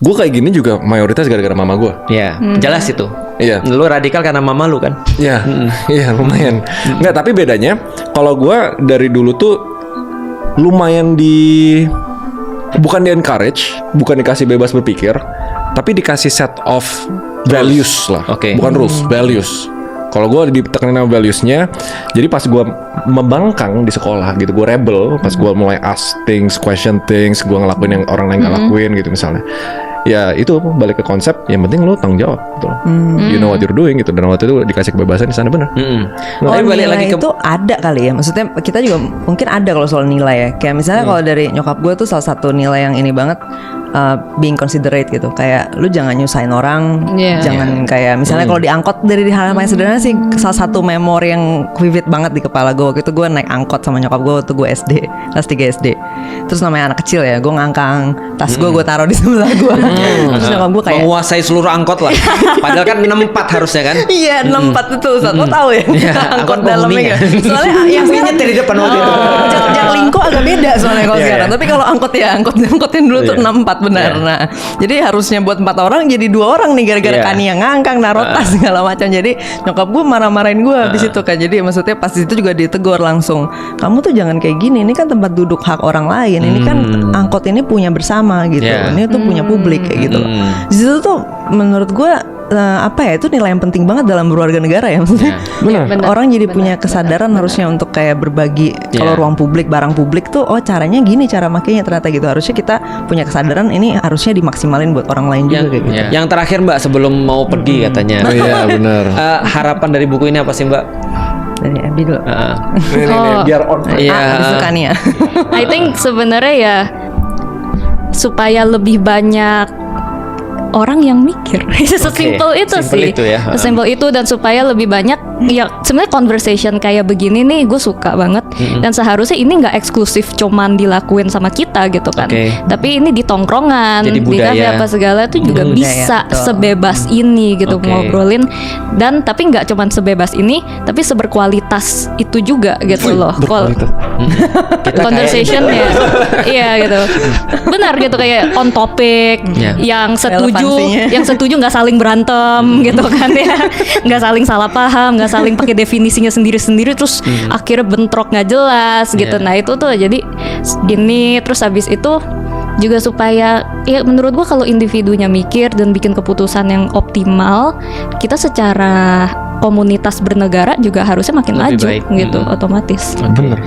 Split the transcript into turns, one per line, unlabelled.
gue kayak gini juga mayoritas gara-gara mama gue.
Ya, jelas itu.
Iya.
Lu radikal karena mama lu kan?
Iya, iya lumayan. Enggak, tapi bedanya kalau gue dari dulu tuh lumayan bukan di encourage, bukan dikasih bebas berpikir, tapi dikasih set of values lah.
Oke.
Bukan rules, values. Kalau gue ditekanin sama values-nya, jadi pas gue membangkang di sekolah gitu, gue rebel, pas gue mulai ask things, question things, gue ngelakuin yang orang lain gak lakuin gitu misalnya. Ya itu balik ke konsep, yang penting lo tanggung jawab gitu loh. You know what you're doing gitu, dan waktu itu dikasih kebebasan di sana benar.
Tapi balik lagi ke
itu ada kali ya, maksudnya kita juga mungkin ada kalau soal nilai ya. Kayak misalnya kalau dari nyokap gue tuh salah satu nilai yang ini banget, being considerate gitu. Kayak lu jangan nyusahin orang, jangan kayak misalnya kalau diangkot dari hal yang sederhana sih, salah satu memori yang vivid banget di kepala gue waktu itu, gue naik angkot sama nyokap gue waktu gue SD, kelas 3 SD. Terus namanya anak kecil ya, gue ngangkang tas gue taruh di sebelah gue. Terus nyokap gue kayak
menguasai seluruh angkot lah. Padahal kan 64 harusnya kan.
Iya 64 itu Ustaz, lo tahu ya angkot dalamnya. Soalnya yang
nyetir di depan waktu itu.
Jaklingko agak beda soalnya kalau sekarang. Tapi kalau angkot ya angkotin dulu tuh 64 benar. Nah jadi harusnya buat 4 orang jadi 2 orang nih gara-gara Kani yang ngangkang naruh tas segala macam. Jadi nyokap gue marah-marahin gue di situ kan. Jadi maksudnya pas itu juga ditegur langsung. Kamu tuh jangan kayak gini. Ini kan tempat duduk hak orang lain. Ini kan angkot ini punya bersama gitu. Ini tuh punya publik kayak gitu. Di situ tuh menurut gue itu nilai yang penting banget dalam berwarga negara ya maksudnya. Orang jadi punya kesadaran harusnya untuk kayak berbagi kalau ruang publik, barang publik tuh caranya gini cara makainya ternyata gitu. Harusnya kita punya kesadaran ini harusnya dimaksimalin buat orang lain juga kayak gitu.
Yang terakhir Mbak sebelum mau pergi katanya.
Iya benar.
Harapan dari buku ini apa sih Mbak?
Dari Abi dulu.
Ini biar on.
Disukan ya.
I think sebenarnya ya supaya lebih banyak orang yang mikir. Sesimpel itu sih. Sesimpel itu dan supaya lebih banyak ya sebenarnya conversation kayak begini nih gue suka banget dan seharusnya ini nggak eksklusif cuman dilakuin sama kita gitu kan. Tapi ini di tongkrongan, di kafe apa segala itu juga bisa sebebas ini gitu ngobrolin dan tapi nggak cuman sebebas ini tapi seberkualitas itu juga gitu loh. Conversation ya. Iya gitu. Benar gitu kayak on topic yang setuju nggak saling berantem gitu kan ya, nggak saling salah paham, nggak saling pakai definisinya sendiri-sendiri terus akhirnya bentrok nggak jelas gitu. Nah itu tuh jadi gini terus habis itu juga supaya ya menurut gua kalau individunya mikir dan bikin keputusan yang optimal, kita secara komunitas bernegara juga harusnya makin
lebih
maju
baik.
gitu otomatis.
Bener.